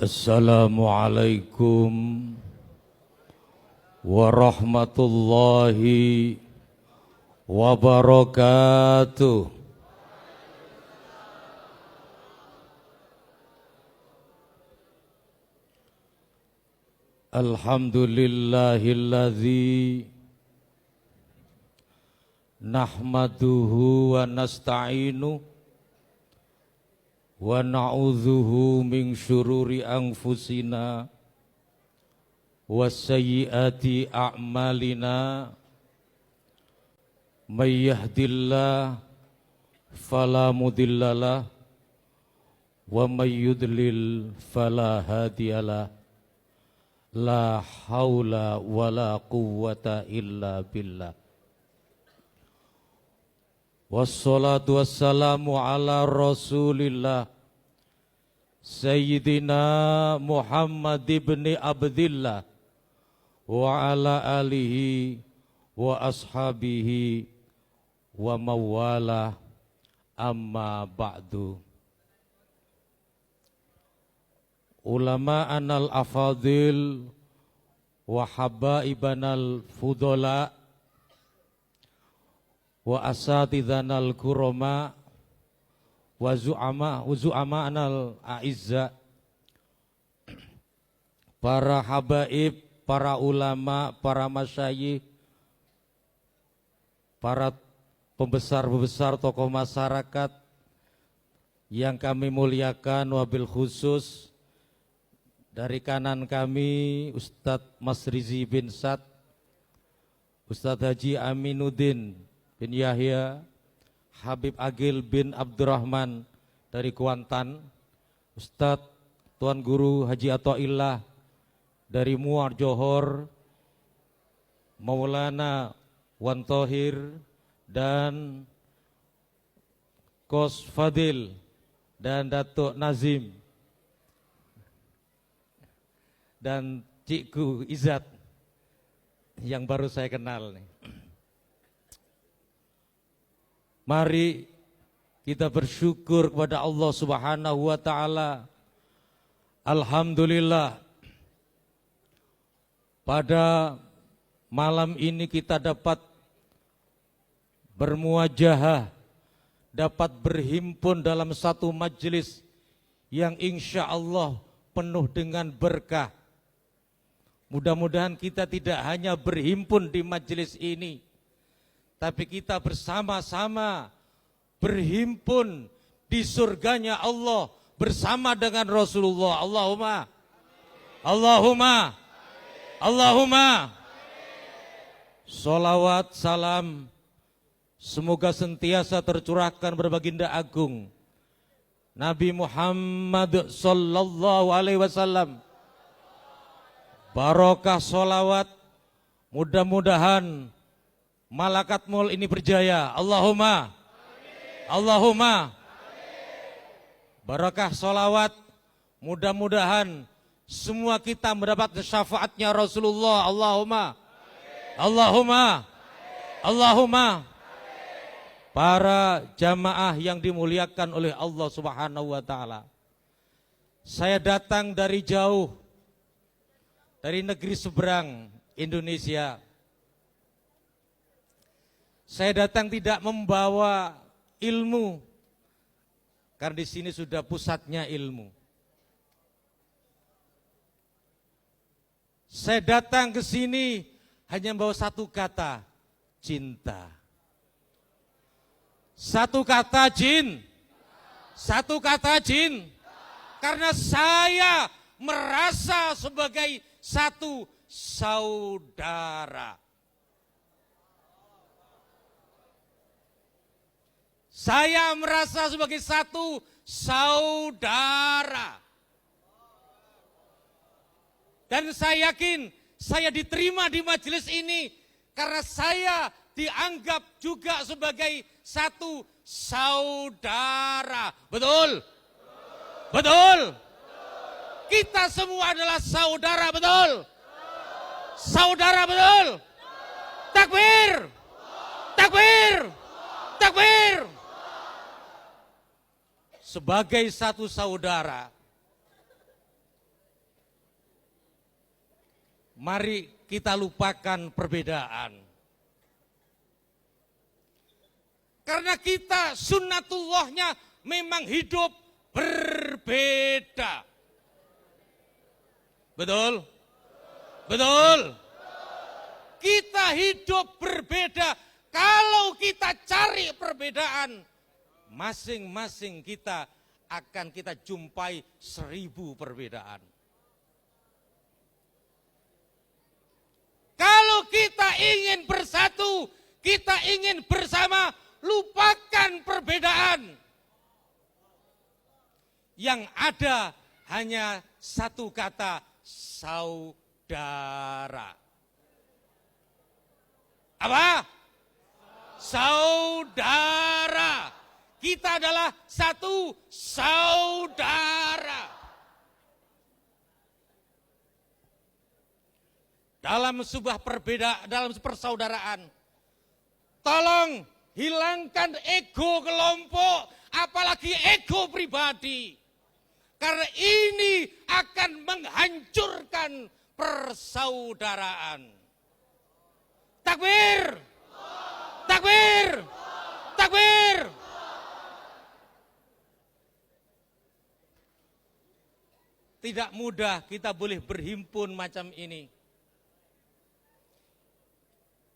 Assalamualaikum warahmatullahi wabarakatuh. Alhamdulillahilladzi nahmaduhu wa nasta'inu wa na'udzuhu min syururi anfusina wa sayyiati a'malina may yahdillah fala mudhillalah wa may yudlil fala hadiyalah la haula wala quwwata illa billah. Wassalatu wassalamu ala rasulillah Sayyidina Muhammad ibn Abdillah wa ala alihi wa ashabihi wa mawala amma ba'du. Ulama anal afadil wa habaibanal fudola wa asatidanal kuroma wa zu'ama anal a'izza, para habaib, para ulama, para masyayikh, para pembesar-pembesar tokoh masyarakat yang kami muliakan, wabil khusus dari kanan kami Ustadz Mas Rizi bin Sad, Ustadz Haji Aminuddin bin Yahya, Habib Agil bin Abdurrahman dari Kuantan, Ustadz Tuan Guru Haji Athaillah dari Muar Johor, Maulana Wan Thohir dan Kos Fadil dan Datuk Nazim dan Cikgu Izzat yang baru saya kenal nih. Mari kita bersyukur kepada Allah Subhanahu wa taala. Alhamdulillah, pada malam ini kita dapat bermuajahah, dapat berhimpun dalam satu majelis yang insya Allah penuh dengan berkah. Mudah-mudahan kita tidak hanya berhimpun di majelis ini, tapi kita bersama-sama berhimpun di surganya Allah bersama dengan Rasulullah. Allahumma sholawat salam semoga sentiasa tercurahkan berbaginda agung Nabi Muhammad sallallahu alaihi wasallam. Barokah sholawat, mudah-mudahan Malakat Mul ini berjaya. Allahumma. Barakah sholawat, mudah-mudahan semua kita mendapat syafaatnya Rasulullah. Allahumma. Para jamaah yang dimuliakan oleh Allah Subhanahu wa taala. Saya datang dari jauh, dari negeri seberang Indonesia. Saya datang tidak membawa ilmu, karena di sini sudah pusatnya ilmu. Saya datang ke sini hanya membawa satu kata, cinta. Satu kata jin. Karena saya merasa sebagai satu saudara. Saya merasa sebagai satu saudara. Dan saya yakin saya diterima di majelis ini karena saya dianggap juga sebagai satu saudara. Betul? Kita semua adalah saudara, betul? Saudara, betul? Takbir! Sebagai satu saudara, Mari kita lupakan perbedaan. Karena kita sunnatullahnya memang hidup berbeda. Betul? Betul? Kita hidup berbeda. Kalau kita cari perbedaan, masing-masing kita akan kita jumpai 1000 perbedaan. Kalau kita ingin bersatu, kita ingin bersama, lupakan perbedaan. Yang ada hanya satu kata, saudara. Apa? Saudara. Kita adalah satu saudara. Dalam sebuah perbedaan, dalam persaudaraan, tolong hilangkan ego kelompok, apalagi ego pribadi. Karena ini akan menghancurkan persaudaraan. Takbir! Takbir! Takbir! Tidak mudah kita boleh berhimpun macam ini.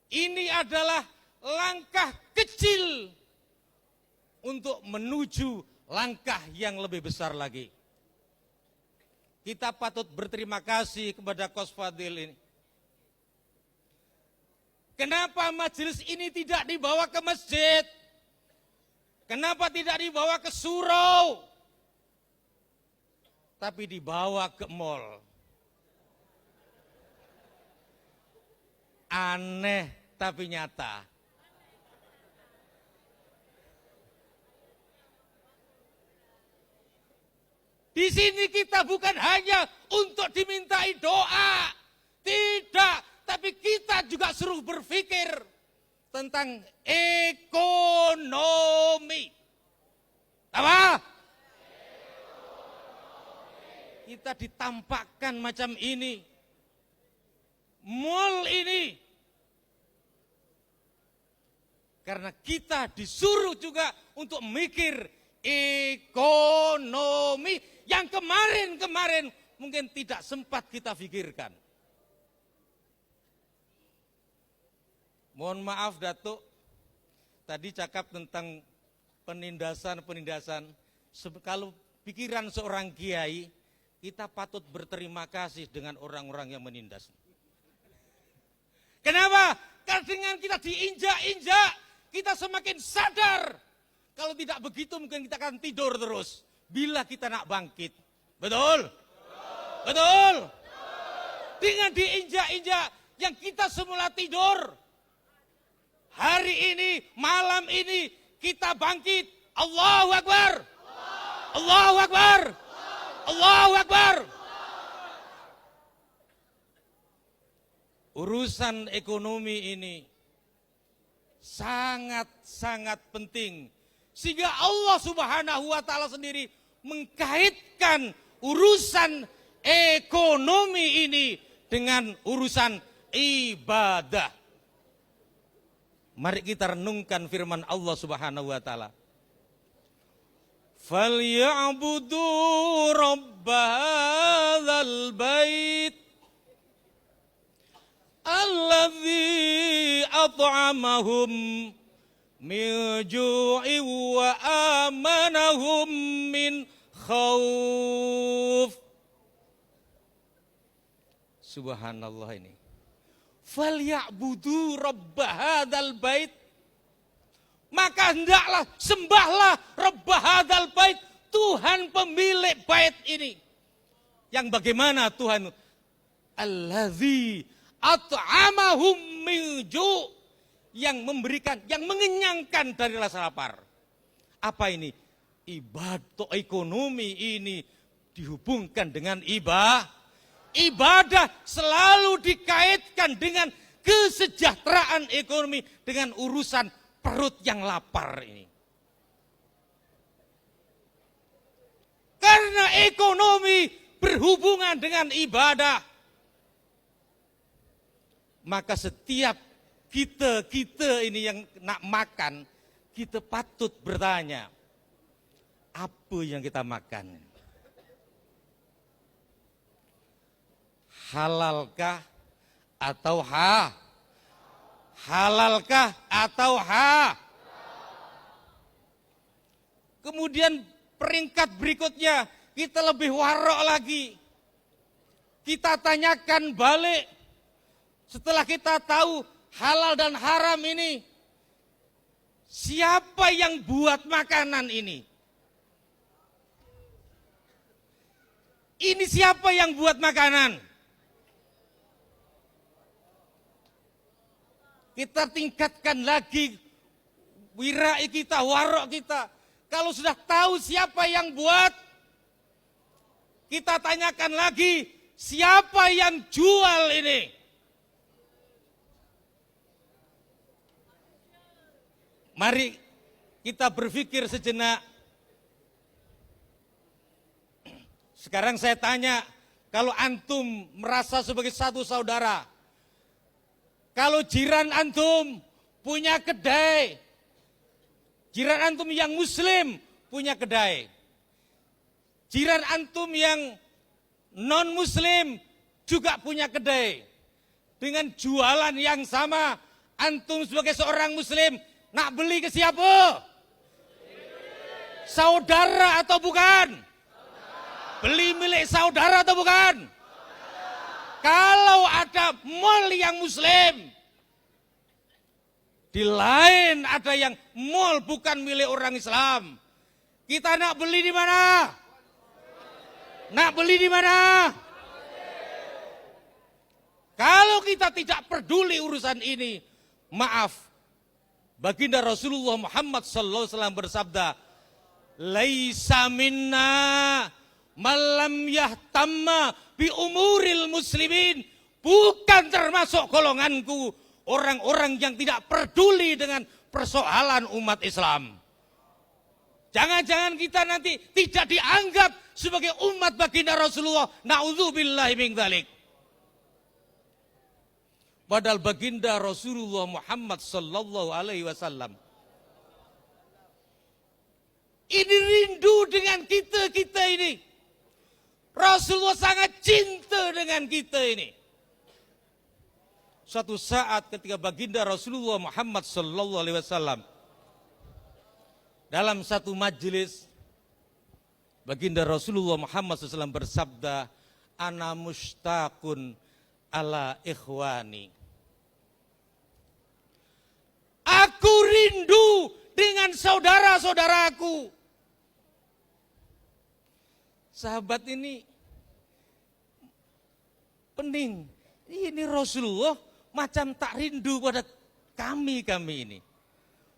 Ini adalah langkah kecil untuk menuju langkah yang lebih besar lagi. Kita patut berterima kasih kepada Coach Fadil ini. Kenapa majelis ini tidak dibawa ke masjid? Kenapa tidak dibawa ke surau? Tapi dibawa ke mall. Aneh tapi nyata. Di sini kita bukan hanya untuk dimintai doa. Tidak, tapi kita juga suruh berpikir tentang ekonomi. Apa? Kita ditampakkan macam ini. Mall ini. Karena kita disuruh juga untuk mikir ekonomi yang kemarin-kemarin mungkin tidak sempat kita pikirkan. Mohon maaf Datuk, tadi cakap tentang penindasan-penindasan. Kalau pikiran seorang kiai, kita patut berterima kasih dengan orang-orang yang menindas. Kenapa? Karena dengan kita diinjak-injak, kita semakin sadar. Kalau tidak begitu mungkin kita akan tidur terus. Bila kita nak bangkit. Betul? Betul? Dengan diinjak-injak yang kita semula tidur. Hari ini, malam ini kita bangkit. Allahu Akbar. Allahu Akbar. Allahu Akbar. Urusan ekonomi ini sangat-sangat penting. Sehingga Allah Subhanahu wa Ta'ala sendiri mengkaitkan urusan ekonomi ini dengan urusan ibadah. Mari kita renungkan firman Allah Subhanahu wa Ta'ala. Falyabudu rabb hadzal bait alladzi at'amahum min ju'in wa amanahum min khauf. Subhanallah ini. Falyabudu rabb hadzal bait. Maka hendaklah sembahlah rabb hadzal bait, Tuhan pemilik bait ini. Yang bagaimana Tuhan? Allazi at'amahum min ju', yang memberikan, yang mengenyangkan dari rasa lapar. Apa ini? Ibadah ekonomi ini dihubungkan dengan ibadah. Ibadah selalu dikaitkan dengan kesejahteraan ekonomi, dengan urusan perut yang lapar ini. Karena ekonomi berhubungan dengan ibadah. maka setiap kita ini yang nak makan, kita patut bertanya, apa yang kita makan? Halalkah atau halalkah atau Kemudian peringkat berikutnya, kita lebih warok lagi. Kita tanyakan balik, setelah kita tahu halal dan haram ini, siapa yang buat makanan ini? Ini siapa yang buat makanan? Kita tingkatkan lagi wirai kita, warok kita. Kalau sudah tahu siapa yang buat, kita tanyakan lagi, siapa yang jual ini? Mari kita berpikir sejenak. Sekarang saya tanya, kalau antum merasa sebagai satu saudara, kalau jiran antum punya kedai, jiran antum yang muslim punya kedai, jiran antum yang non muslim juga punya kedai, dengan jualan yang sama, antum sebagai seorang muslim nak beli ke siapa? Saudara atau bukan? Beli milik saudara atau bukan? Kalau ada mall yang muslim, di lain ada yang mall bukan milik orang Islam, kita nak beli di mana? Nak beli di mana? Kalau kita tidak peduli urusan ini, maaf, baginda Rasulullah Muhammad SAW bersabda, laisa minna malam yahtamma bi umuril muslimin, bukan termasuk golonganku orang-orang yang tidak peduli dengan persoalan umat Islam. Jangan-jangan kita nanti tidak dianggap sebagai umat baginda Rasulullah. Na'udzubillahi min dzalik. Padahal baginda Rasulullah Muhammad sallallahu alaihi wasallam ini rindu dengan kita ini. Rasulullah sangat cinta dengan kita ini. Suatu saat ketika baginda Rasulullah Muhammad sallallahu alaihi wasallam dalam satu majelis, baginda Rasulullah Muhammad SAW bersabda, ana mushtaqun ala ikhwani. Aku rindu dengan saudara-saudaraku. Sahabat ini pening. Ini Rasulullah macam tak rindu pada kami ini.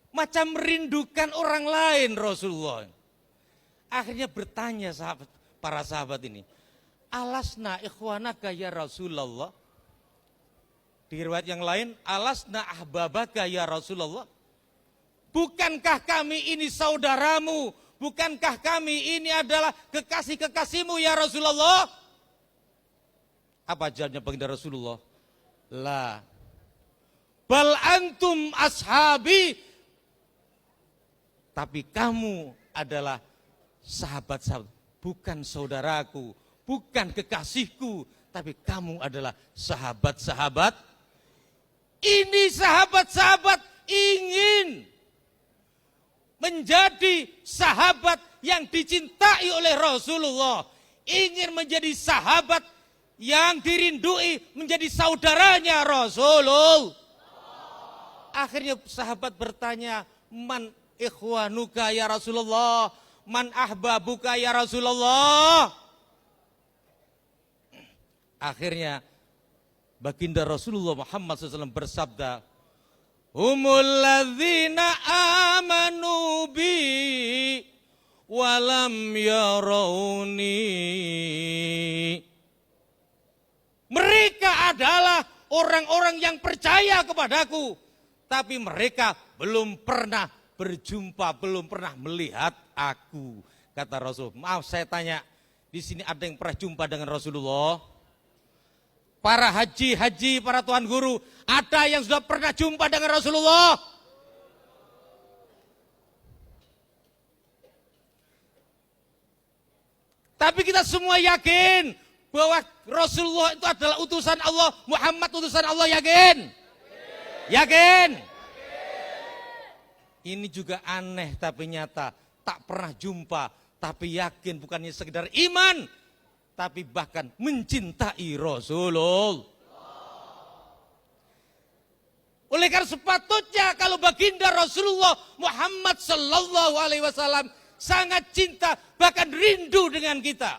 Macam merindukan orang lain Rasulullah. Akhirnya bertanya para sahabat ini, alasna ikhwanaka ya Rasulullah. Di riwayat yang lain, alasna ahbabaka ya Rasulullah. Bukankah kami ini saudaramu? Bukankah kami ini adalah kekasih-kekasihmu ya Rasulullah? Apa jawabnya baginda Rasulullah? La. Bal antum ashabi. Tapi kamu adalah sahabat-sahabat. Bukan saudaraku, bukan kekasihku. Tapi kamu adalah sahabat-sahabat. Ini sahabat-sahabat ingin menjadi sahabat yang dicintai oleh Rasulullah. Ingin menjadi sahabat yang dirindui, menjadi saudaranya Rasulullah. Akhirnya sahabat bertanya, man ikhwanuka ya Rasulullah, man ahbabuka ya Rasulullah. Akhirnya baginda Rasulullah Muhammad SAW bersabda, humul ladzina amanu bi walam yarawni. Mereka adalah orang-orang yang percaya kepadaku, tapi mereka belum pernah berjumpa, belum pernah melihat aku. Kata Rasul, maaf saya tanya, di sini ada yang pernah jumpa dengan Rasulullah? para haji, para tuan guru, ada yang sudah pernah jumpa dengan Rasulullah? Tapi kita semua yakin bahwa Rasulullah itu adalah utusan Allah, Muhammad utusan Allah, yakin? Yakin? Ini juga aneh tapi nyata, tak pernah jumpa tapi yakin, bukannya sekedar iman, tapi bahkan mencintai Rasulullah. Oleh karena sepatutnya kalau baginda Rasulullah Muhammad sallallahu alaihi wasallam sangat cinta, bahkan rindu dengan kita.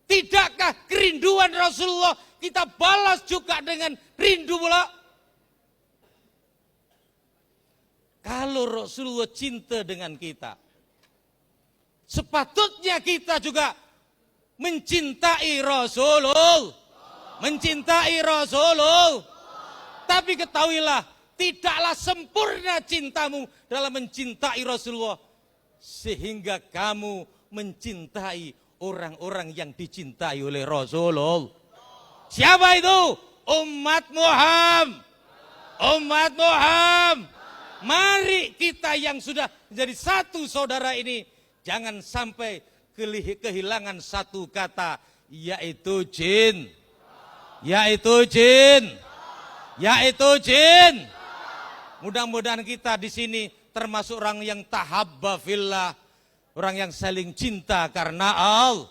Tidakkah kerinduan Rasulullah kita balas juga dengan rindu pula? Kalau Rasulullah cinta dengan kita, sepatutnya kita juga mencintai Rasulullah. Mencintai Rasulullah. Tapi ketahuilah, tidaklah sempurna cintamu dalam mencintai Rasulullah, sehingga kamu mencintai orang-orang yang dicintai oleh Rasulullah. Siapa itu? Umat Muhammad. Umat Muhammad. Mari kita yang sudah menjadi satu saudara ini, jangan sampai kehilangan satu kata, yaitu jin. Yaitu jin. Yaitu jin. Mudah-mudahan kita di sini termasuk orang yang tahabba fillah, orang yang saling cinta karena Allah.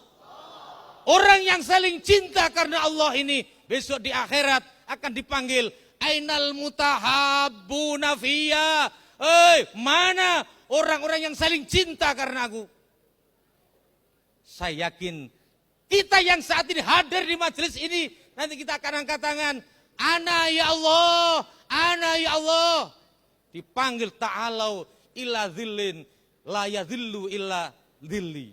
Orang yang saling cinta karena Allah ini besok di akhirat akan dipanggil ainal mutahabbuna fiyya. Mana orang-orang yang saling cinta karena aku? Saya yakin kita yang saat ini hadir di majelis ini, nanti kita akan angkat tangan, ana ya Allah, ana ya Allah. Dipanggil ta'alau ila dhillin la yadhillu illa dhilli.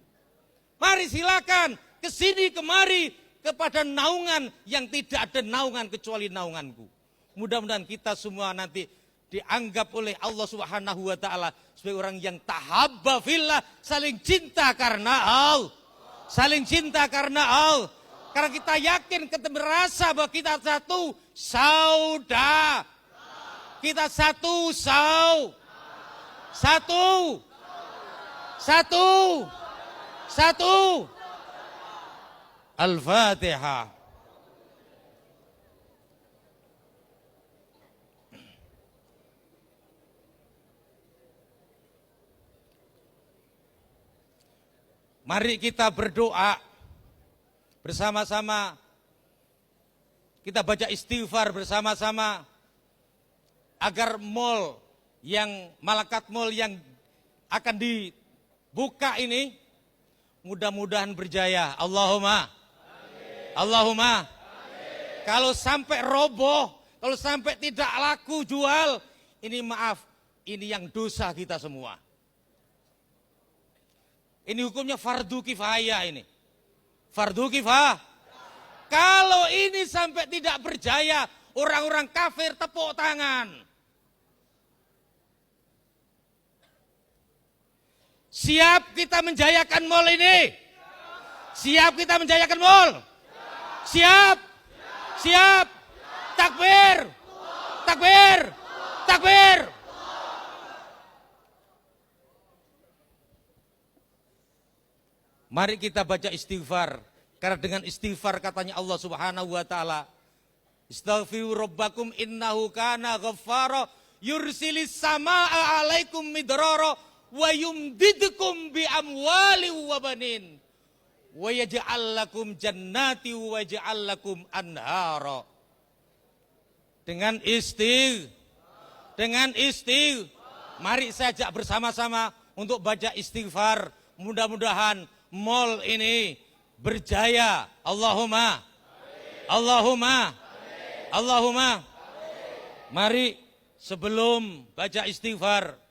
Mari silakan kesini kemari kepada naungan yang tidak ada naungan kecuali naunganku. Mudah-mudahan kita semua nanti dianggap oleh Allah Subhanahu wa taala sebagai orang yang tahabba fillah, saling cinta karena Allah. Saling cinta karena Allah. Karena kita yakin, kita merasa bahwa kita satu saudara. Kita satu satu. Al-Fatihah. Mari kita berdoa bersama-sama. Kita baca istighfar bersama-sama agar malaikat mal yang akan dibuka ini mudah-mudahan berjaya. Allahumma. Amin. Allahumma. Amin. Kalau sampai roboh, kalau sampai tidak laku jual, ini maaf, ini yang dosa kita semua. Ini hukumnya fardu kifayah ini. Fardu kifayah. Kalau ini sampai tidak berjaya, orang-orang kafir tepuk tangan. Siap kita menjayakan mal ini? Siap kita menjayakan mal? Siap? Siap? Takbir! Takbir! Takbir! Mari kita baca istighfar. Karena dengan istighfar katanya Allah Subhanahu wa taala, istaghfiru rabbakum innahu kana ghaffara yursilis samaa alaikum midrara wa yumdidkum bi amwali wa banin wa yaj'al lakum jannati wa yaj'al lakum anhara. Dengan mari saja bersama-sama untuk baca istighfar. Mudah-mudahan mal ini berjaya. Allahumma. Amin. Allahumma. Amin. Allahumma. Amin. Mari sebelum baca istighfar